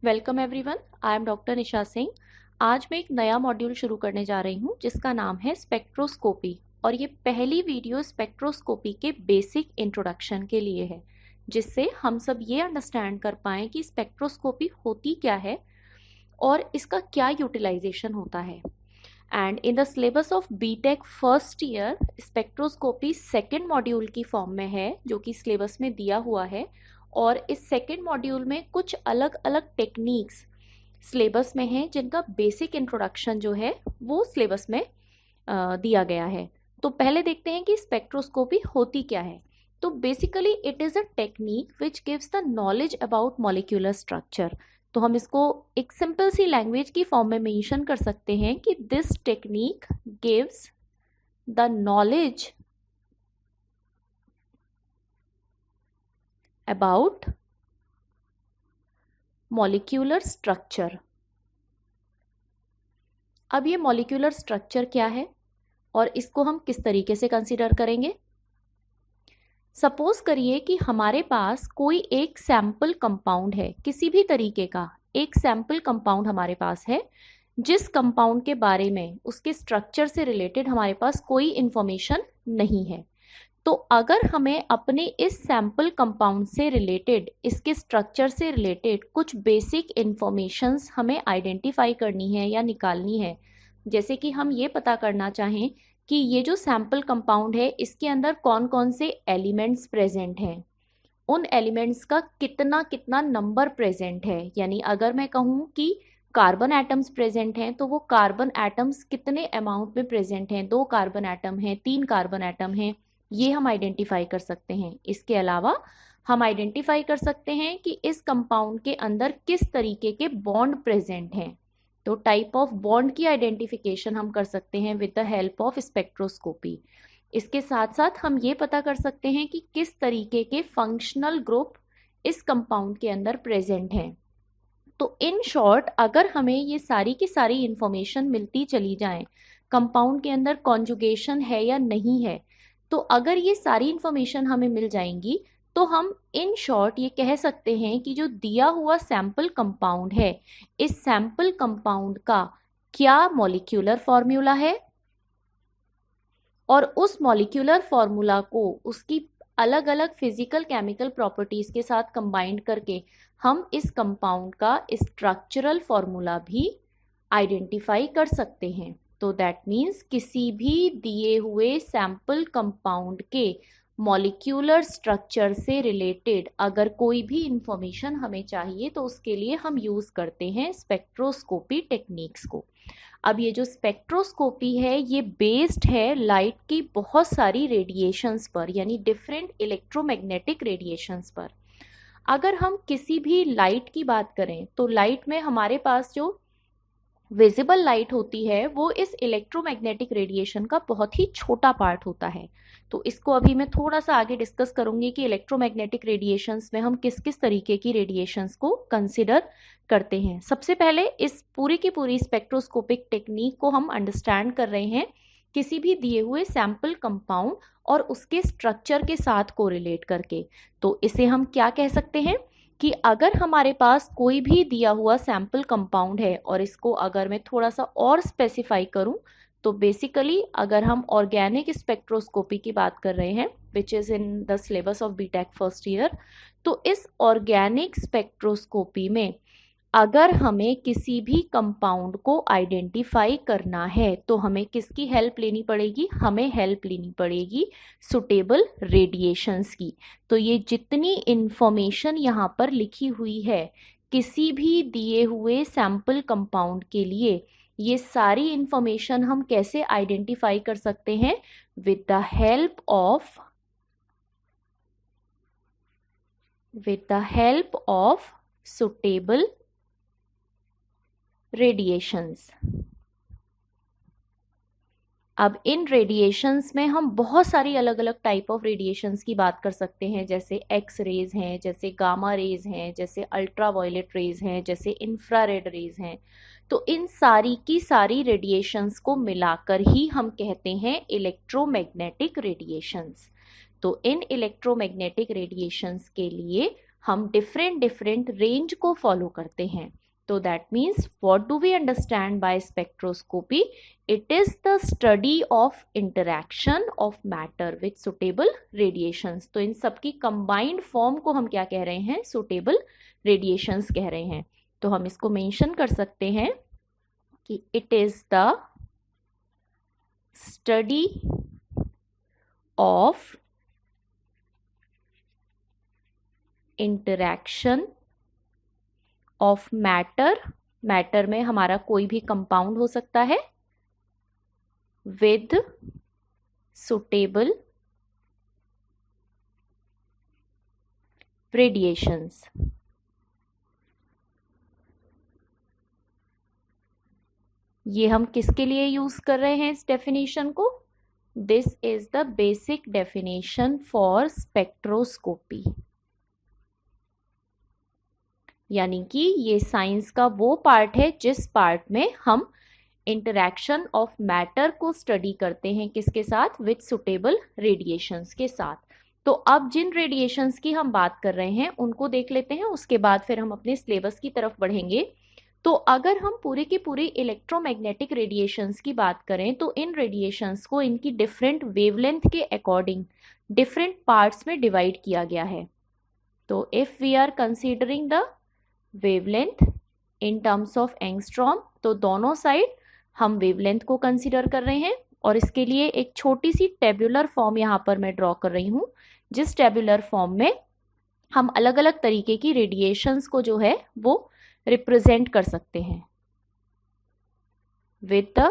Welcome everyone, I am doctor Nisha Singh. आज मैं एक नया मॉड्यूल शुरू करने जा रही हूँ जिसका नाम है स्पेक्ट्रोस्कोपी। और ये पहली वीडियो स्पेक्ट्रोस्कोपी के बेसिक इंट्रोडक्शन के लिए है, जिससे हम सब ये अंडरस्टैंड कर पाएँ कि स्पेक्ट्रोस्कोपी होती क्या है और इसका क्या यूटिलाइजेशन होता है। And in the syllabus of BTech first year spectroscopy second module की फॉर्म में है, जो कि सिलेबस में दिया हुआ है। और इस सेकेंड मॉड्यूल में कुछ अलग अलग टेक्निक्स सिलेबस में हैं जिनका बेसिक इंट्रोडक्शन जो है वो सिलेबस में दिया गया है। तो पहले देखते हैं कि स्पेक्ट्रोस्कोपी होती क्या है। तो basically it is a technique which gives the knowledge about molecular structure. तो हम इसको एक सिंपल सी लैंग्वेज की फॉर्म में मेंशन कर सकते हैं कि this technique gives the knowledge about molecular structure. अब ये मॉलिक्यूलर स्ट्रक्चर क्या है और इसको हम किस तरीके से कंसीडर करेंगे। सपोज करिए कि हमारे पास कोई एक सैंपल कंपाउंड है, किसी भी तरीके का एक सैंपल कंपाउंड हमारे पास है, जिस कंपाउंड के बारे में उसके स्ट्रक्चर से रिलेटेड हमारे पास कोई इंफॉर्मेशन नहीं है। तो अगर हमें अपने इस सैंपल कंपाउंड से रिलेटेड, इसके स्ट्रक्चर से रिलेटेड कुछ बेसिक इंफॉर्मेशंस हमें आइडेंटिफाई करनी है या निकालनी है, जैसे कि हम ये पता करना चाहें कि ये जो सैंपल कंपाउंड है इसके अंदर कौन कौन से एलिमेंट्स प्रेजेंट हैं, उन एलिमेंट्स का कितना कितना नंबर प्रेजेंट है। यानी अगर मैं कहूँ कि कार्बन एटम्स प्रेजेंट हैं तो वो कार्बन एटम्स कितने अमाउंट में प्रेजेंट हैं, 2 कार्बन एटम हैं, 3 कार्बन एटम हैं, ये हम आइडेंटिफाई कर सकते हैं। इसके अलावा हम आइडेंटिफाई कर सकते हैं कि इस कंपाउंड के अंदर किस तरीके के बॉन्ड प्रेजेंट हैं। तो टाइप ऑफ बॉन्ड की आइडेंटिफिकेशन हम कर सकते हैं with the help of spectroscopy. इसके साथ साथ हम ये पता कर सकते हैं कि किस तरीके के फंक्शनल ग्रुप इस कंपाउंड के अंदर प्रेजेंट हैं। तो इन शॉर्ट, अगर हमें ये सारी की सारी इंफॉर्मेशन मिलती चली जाए, कंपाउंड के अंदर कॉन्जुगेशन है या नहीं है, तो अगर ये सारी इंफॉर्मेशन हमें मिल जाएंगी तो हम इन शॉर्ट ये कह सकते हैं कि जो दिया हुआ सैंपल कंपाउंड है, इस सैंपल कंपाउंड का क्या मॉलिक्यूलर फॉर्मूला है, और उस मॉलिक्यूलर फॉर्मूला को उसकी अलग अलग फिजिकल केमिकल प्रॉपर्टीज के साथ कंबाइंड करके हम इस कंपाउंड का स्ट्रक्चरल फॉर्मूला भी आइडेंटिफाई कर सकते हैं। तो दैट मीन्स किसी भी दिए हुए सैंपल कंपाउंड के मॉलिक्यूलर स्ट्रक्चर से रिलेटेड अगर कोई भी इंफॉर्मेशन हमें चाहिए तो उसके लिए हम यूज़ करते हैं स्पेक्ट्रोस्कोपी टेक्निक्स को। अब ये जो स्पेक्ट्रोस्कोपी है ये बेस्ड है लाइट की बहुत सारी रेडिएशंस पर, यानी डिफरेंट इलेक्ट्रोमैग्नेटिक रेडिएशंस पर। अगर हम किसी भी लाइट की बात करें तो लाइट में हमारे पास जो विजिबल लाइट होती है वो इस इलेक्ट्रोमैग्नेटिक रेडिएशन का बहुत ही छोटा पार्ट होता है। तो इसको अभी मैं थोड़ा सा आगे डिस्कस करूंगी कि इलेक्ट्रोमैग्नेटिक रेडिएशंस में हम किस किस तरीके की रेडिएशंस को कंसिडर करते हैं। सबसे पहले इस पूरी की पूरी स्पेक्ट्रोस्कोपिक टेक्निक को हम अंडरस्टैंड कर रहे हैं किसी भी दिए हुए सैंपल कंपाउंड और उसके स्ट्रक्चर के साथ कोरिलेट करके। तो इसे हम क्या कह सकते हैं कि अगर हमारे पास कोई भी दिया हुआ सैंपल कंपाउंड है, और इसको अगर मैं थोड़ा सा और स्पेसिफाई करूं तो बेसिकली अगर हम ऑर्गेनिक स्पेक्ट्रोस्कोपी की बात कर रहे हैं which is in the syllabus of BTech first year, तो इस ऑर्गेनिक स्पेक्ट्रोस्कोपी में अगर हमें किसी भी कंपाउंड को आइडेंटिफाई करना है तो हमें किसकी हेल्प लेनी पड़ेगी, हमें हेल्प लेनी पड़ेगी सुटेबल रेडिएशंस की। तो ये जितनी इंफॉर्मेशन यहाँ पर लिखी हुई है किसी भी दिए हुए सैंपल कंपाउंड के लिए, ये सारी इंफॉर्मेशन हम कैसे आइडेंटिफाई कर सकते हैं, with the help of suitable radiations. अब इन रेडिएशंस में हम बहुत सारी अलग अलग टाइप ऑफ रेडिएशंस की बात कर सकते हैं, जैसे एक्स रेज हैं, जैसे गामा रेज हैं, जैसे अल्ट्रावायलेट रेज हैं, जैसे इंफ्रारेड रेज हैं। तो इन सारी की सारी रेडिएशंस को मिलाकर ही हम कहते हैं इलेक्ट्रोमैग्नेटिक रेडिएशंस। तो इन इलेक्ट्रोमैग्नेटिक रेडिएशंस के लिए हम डिफरेंट डिफरेंट रेंज को फॉलो करते हैं। तो that means what do we understand by spectroscopy? It is the study of interaction of matter with suitable radiations. तो इन सबकी कंबाइंड फॉर्म को हम क्या कह रहे हैं? सुटेबल रेडिएशंस कह रहे हैं। तो हम इसको मेंशन कर सकते हैं कि it is the study of interaction of matter, matter में हमारा कोई भी कंपाउंड हो सकता है, विद सुटेबल रेडिएशंस। ये हम किसके लिए यूज कर रहे हैं इस डेफिनेशन को? This is the basic definition for spectroscopy. यानी कि ये साइंस का वो पार्ट है जिस पार्ट में हम इंटरैक्शन ऑफ मैटर को स्टडी करते हैं, किसके साथ? विथ सुटेबल रेडिएशंस के साथ। तो अब जिन रेडिएशंस की हम बात कर रहे हैं उनको देख लेते हैं, उसके बाद फिर हम अपने सिलेबस की तरफ बढ़ेंगे। तो अगर हम पूरे के पूरे इलेक्ट्रोमैग्नेटिक रेडिएशंस की बात करें तो इन रेडिएशंस को इनकी डिफरेंट वेवलेंथ के अकॉर्डिंग डिफरेंट पार्ट्स में डिवाइड किया गया है। तो if we are considering the wavelength in terms of angstrom, तो दोनों साइड हम वेवलेंथ को कंसीडर कर रहे हैं। और इसके लिए एक छोटी सी टेबुलर फॉर्म यहाँ पर मैं ड्रॉ कर रही हूँ, जिस टेबुलर फॉर्म में हम अलग अलग तरीके की रेडिएशंस को जो है वो रिप्रेजेंट कर सकते हैं with the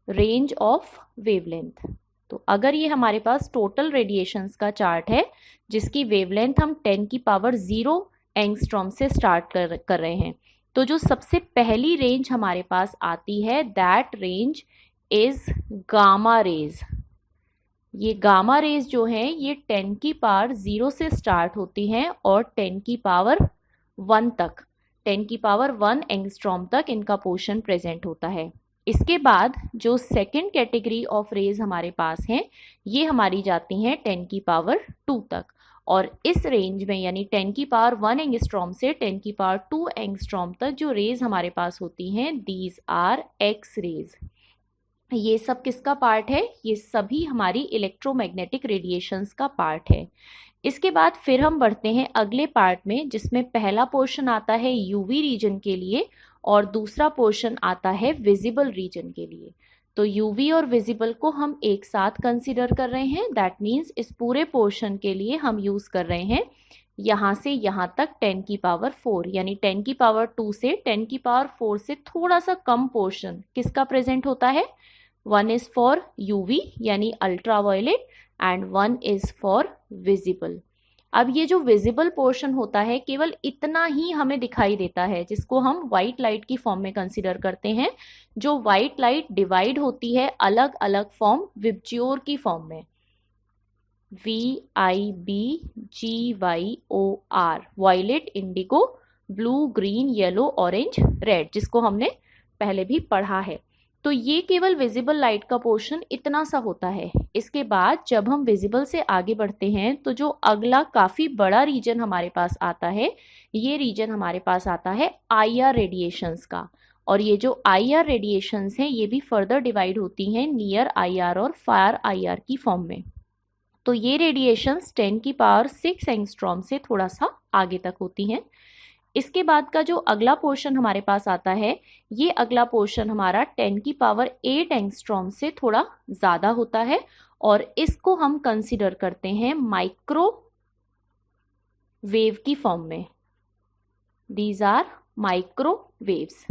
range of wavelength. तो अगर ये हमारे पास टोटल रेडिएशंस का चार्ट है जिसकी वेवलेंथ हम 10 की पावर 0 एंगस्ट्रॉम से स्टार्ट कर रहे हैं, तो जो सबसे पहली रेंज हमारे पास आती है that range is gamma rays. ये गामा रेज जो हैं ये 10 की पावर 0 से स्टार्ट होती हैं और 10 की पावर 1 तक, 10 की पावर 1 एंगस्ट्रॉम तक इनका पोर्शन प्रेजेंट होता है। इसके बाद जो सेकेंड कैटेगरी ऑफ रेज हमारे पास हैं ये हमारी जाती हैं 10 की पावर 2 तक। और इस रेंज में यानी 10 की पावर 1 एंगस्ट्रॉम से 10 की पावर 2 एंगस्ट्रॉम तक जो रेज हमारे पास होती हैं दीज आर एक्स रेज। ये सब किसका पार्ट है? ये सभी हमारी इलेक्ट्रोमैग्नेटिक रेडिएशंस का पार्ट है। इसके बाद फिर हम बढ़ते हैं अगले पार्ट में, जिसमें पहला पोर्शन आता है यूवी रीजन के लिए और दूसरा पोर्शन आता है विजिबल रीजन के लिए। तो यूवी और विजिबल को हम एक साथ कंसीडर कर रहे हैं। दैट मीन्स इस पूरे पोर्शन के लिए हम यूज कर रहे हैं यहाँ से यहाँ तक 10 की पावर 4, यानी 10 की पावर 2 से 10 की पावर 4 से थोड़ा सा कम पोर्शन किसका प्रेजेंट होता है? 1 इज फॉर यूवी यानी ultraviolet and 1 is for visible. अब ये जो विजिबल पोर्शन होता है केवल इतना ही हमें दिखाई देता है, जिसको हम व्हाइट लाइट की फॉर्म में कंसीडर करते हैं। जो व्हाइट लाइट डिवाइड होती है अलग अलग फॉर्म विबज्योर की फॉर्म में, VIBGYOR, violet, indigo, blue, green, yellow, orange, red, जिसको हमने पहले भी पढ़ा है। तो ये केवल विजिबल लाइट का पोर्शन इतना सा होता है। इसके बाद जब हम विजिबल से आगे बढ़ते हैं तो जो अगला काफ़ी बड़ा रीजन हमारे पास आता है, ये रीजन हमारे पास आता है IR रेडिएशंस का। और ये जो IR रेडिएशंस हैं ये भी फर्दर डिवाइड होती हैं नियर IR और फार IR की फॉर्म में। तो ये रेडिएशंस 10 की पावर 6 एंगस्ट्रॉम से थोड़ा सा आगे तक होती हैं। इसके बाद का जो अगला पोर्शन हमारे पास आता है, ये अगला पोर्शन हमारा 10 की पावर 8 एंगस्ट्रॉम से थोड़ा ज़्यादा होता है और इसको हम कंसिडर करते हैं माइक्रो वेव की फॉर्म में। These are micro waves.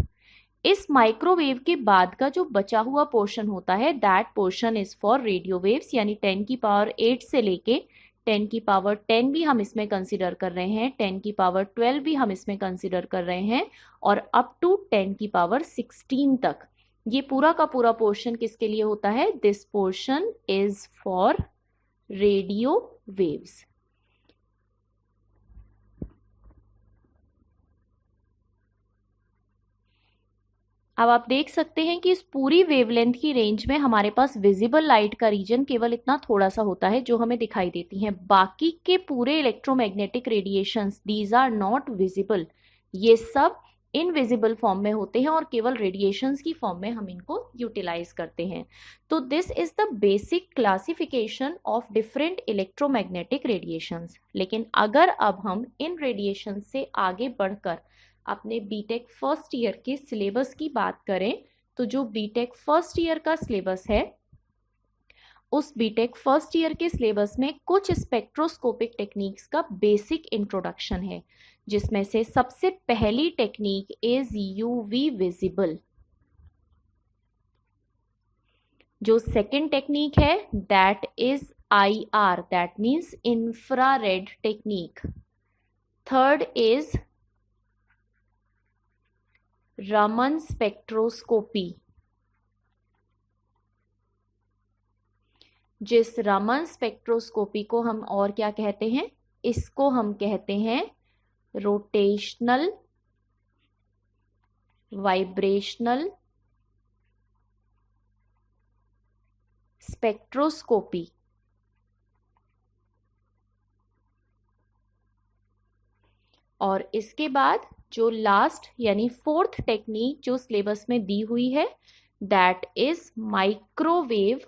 इस माइक्रोवेव के बाद का जो बचा हुआ पोर्शन होता है that portion is for radio waves, यानी 10 की पावर 8 से लेके 10 की पावर 10 भी हम इसमें कंसिडर कर रहे हैं, 10 की पावर 12 भी हम इसमें कंसिडर कर रहे हैं और अप टू 10 की पावर 16 तक ये पूरा का पूरा पोर्शन किसके लिए होता है? This portion is for radio waves. अब आप देख सकते हैं कि इस पूरी वेवलेंथ की रेंज में हमारे पास विजिबल लाइट का रीजन केवल इतना थोड़ा सा होता है जो हमें दिखाई देती हैं। बाकी के पूरे electromagnetic radiations these are not visible, ये सब इनविजिबल फॉर्म में होते हैं और केवल रेडिएशंस की फॉर्म में हम इनको यूटिलाइज करते हैं। तो this is the basic classification of different electromagnetic radiations. लेकिन अगर अब हम इन रेडिएशन से आगे बढ़कर अपने बीटेक फर्स्ट ईयर के सिलेबस की बात करें, तो जो बीटेक फर्स्ट ईयर का सिलेबस है, उस बीटेक फर्स्ट ईयर के सिलेबस में कुछ स्पेक्ट्रोस्कोपिक टेक्निक्स का बेसिक इंट्रोडक्शन है, जिसमें से सबसे पहली टेक्निक इज यूवी विजिबल। जो सेकेंड टेक्निक है that is IR, that means infrared technique. Third is Raman spectroscopy. जिस रमन स्पेक्ट्रोस्कोपी को हम और क्या कहते हैं, इसको हम कहते हैं रोटेशनल वाइब्रेशनल स्पेक्ट्रोस्कोपी। और इसके बाद जो लास्ट यानी फोर्थ टेक्निक जो सिलेबस में दी हुई है दैट इज माइक्रोवेव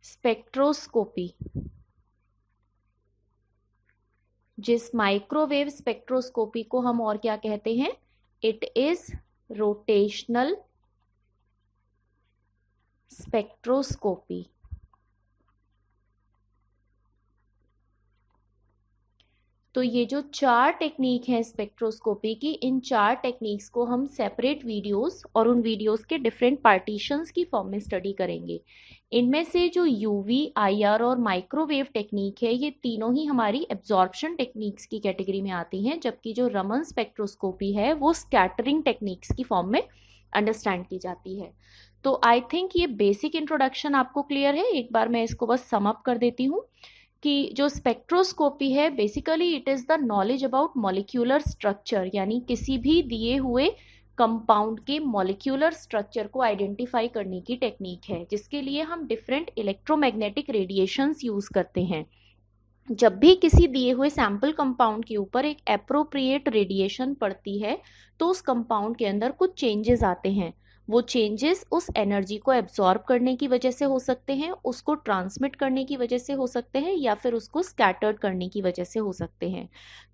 स्पेक्ट्रोस्कोपी। जिस माइक्रोवेव स्पेक्ट्रोस्कोपी को हम और क्या कहते हैं, इट इज रोटेशनल स्पेक्ट्रोस्कोपी। तो ये जो चार टेक्निक है स्पेक्ट्रोस्कोपी की, इन चार टेक्निक्स को हम सेपरेट वीडियोस और उन वीडियोस के डिफरेंट पार्टीशंस की फॉर्म में स्टडी करेंगे। इनमें से जो यूवी, IR और माइक्रोवेव टेक्निक है, ये तीनों ही हमारी एब्जॉर्प्शन टेक्निक्स की कैटेगरी में आती हैं, जबकि जो रमन स्पेक्ट्रोस्कोपी है वो स्कैटरिंग टेक्निक्स की फॉर्म में अंडरस्टैंड की जाती है। तो आई थिंक ये बेसिक इंट्रोडक्शन आपको क्लियर है। एक बार मैं इसको बस सम अप कर देती हूँ कि जो स्पेक्ट्रोस्कोपी है basically it is the knowledge about molecular structure, यानी किसी भी दिए हुए कंपाउंड के मॉलिक्यूलर स्ट्रक्चर को आइडेंटिफाई करने की टेक्निक है, जिसके लिए हम डिफरेंट इलेक्ट्रोमैग्नेटिक रेडिएशंस यूज करते हैं। जब भी किसी दिए हुए सैंपल कंपाउंड के ऊपर एक एप्रोप्रिएट रेडिएशन पड़ती है तो उस कंपाउंड के अंदर कुछ चेंजेस आते हैं। वो चेंजेस उस एनर्जी को एब्जॉर्ब करने की वजह से हो सकते हैं, उसको ट्रांसमिट करने की वजह से हो सकते हैं, या फिर उसको स्कैटर्ड करने की वजह से हो सकते हैं।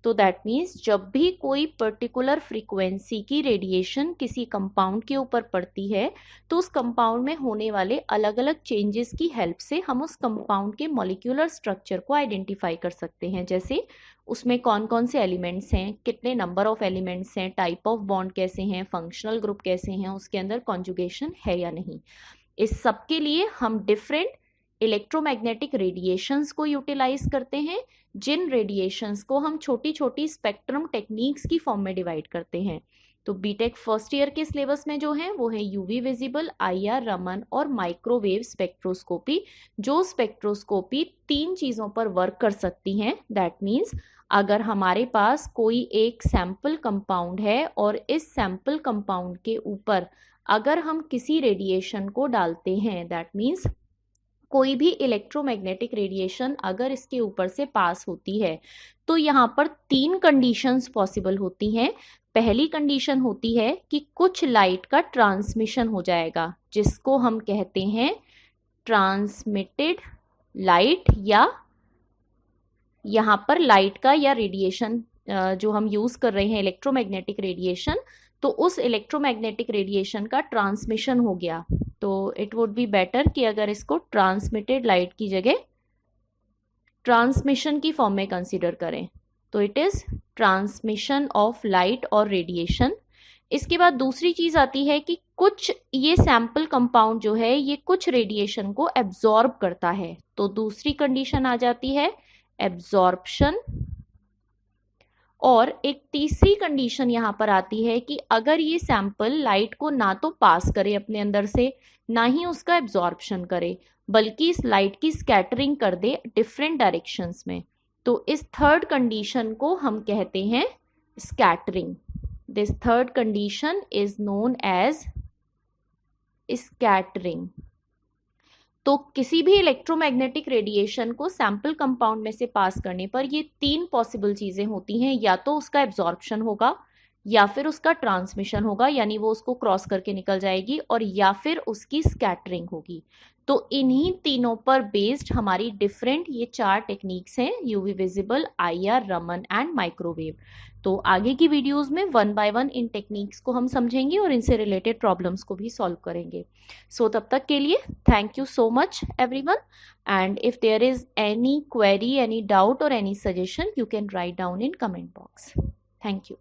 तो दैट मीन्स जब भी कोई पर्टिकुलर फ्रीक्वेंसी की रेडिएशन किसी कंपाउंड के ऊपर पड़ती है तो उस कंपाउंड में होने वाले अलग अलग चेंजेस की हेल्प से हम उस कंपाउंड के मॉलिक्यूलर स्ट्रक्चर को आइडेंटिफाई कर सकते हैं। जैसे उसमें कौन कौन से एलिमेंट्स हैं, कितने नंबर ऑफ एलिमेंट्स हैं, टाइप ऑफ बॉन्ड कैसे हैं, फंक्शनल ग्रुप कैसे हैं, उसके अंदर कॉन्जुगेशन है या नहीं। इस सब के लिए हम डिफरेंट इलेक्ट्रोमैग्नेटिक रेडिएशंस को यूटिलाइज करते हैं, जिन रेडिएशंस को हम छोटी छोटी स्पेक्ट्रम टेक्निक्स की फॉर्म में डिवाइड करते हैं। तो बीटेक फर्स्ट ईयर के सिलेबस में जो है वो है यूवी विजिबल, IR, रमन और माइक्रोवेव स्पेक्ट्रोस्कोपी। जो स्पेक्ट्रोस्कोपी तीन चीज़ों पर वर्क कर सकती हैं। दैट मीन्स अगर हमारे पास कोई एक सैंपल कंपाउंड है और इस सैंपल कंपाउंड के ऊपर अगर हम किसी रेडिएशन को डालते हैं, दैट मीन्स कोई भी इलेक्ट्रोमैग्नेटिक रेडिएशन अगर इसके ऊपर से पास होती है तो यहाँ पर तीन कंडीशंस पॉसिबल होती हैं। पहली कंडीशन होती है कि कुछ लाइट का ट्रांसमिशन हो जाएगा, जिसको हम कहते हैं ट्रांसमिटेड लाइट, या यहाँ पर लाइट का या रेडिएशन जो हम यूज कर रहे हैं इलेक्ट्रोमैग्नेटिक रेडिएशन, तो उस इलेक्ट्रोमैग्नेटिक रेडिएशन का ट्रांसमिशन हो गया। तो इट वुड बी बेटर कि अगर इसको ट्रांसमिटेड लाइट की जगह ट्रांसमिशन की फॉर्म में कंसीडर करें, तो it is transmission of light और रेडिएशन। इसके बाद दूसरी चीज आती है कि कुछ ये सैंपल कंपाउंड जो है ये कुछ रेडिएशन को एब्जॉर्ब करता है, तो दूसरी कंडीशन आ जाती है एब्जॉर्प्शन। और एक तीसरी कंडीशन यहाँ पर आती है कि अगर ये सैंपल लाइट को ना तो पास करे अपने अंदर से, ना ही उसका एब्जॉर्प्शन करे, बल्कि इस लाइट की स्कैटरिंग कर दे डिफरेंट डायरेक्शंस में, तो इस थर्ड कंडीशन को हम कहते हैं scattering. This third condition is known as scattering. तो किसी भी इलेक्ट्रोमैग्नेटिक रेडिएशन को सैंपल कंपाउंड में से पास करने पर ये तीन पॉसिबल चीजें होती हैं, या तो उसका एब्जॉर्प्शन होगा, या फिर उसका ट्रांसमिशन होगा यानी वो उसको क्रॉस करके निकल जाएगी, और या फिर उसकी स्कैटरिंग होगी। तो इन्हीं तीनों पर बेस्ड हमारी डिफरेंट ये चार टेक्निक्स हैं, UV visible, IR, Raman and microwave. तो आगे की वीडियोस में one by one in techniques को हम समझेंगे और इनसे रिलेटेड प्रॉब्लम्स को भी सॉल्व करेंगे। सो तब तक के लिए thank you so much everyone, and if there is any query, any doubt or any suggestion, you can write down in comment box. Thank you.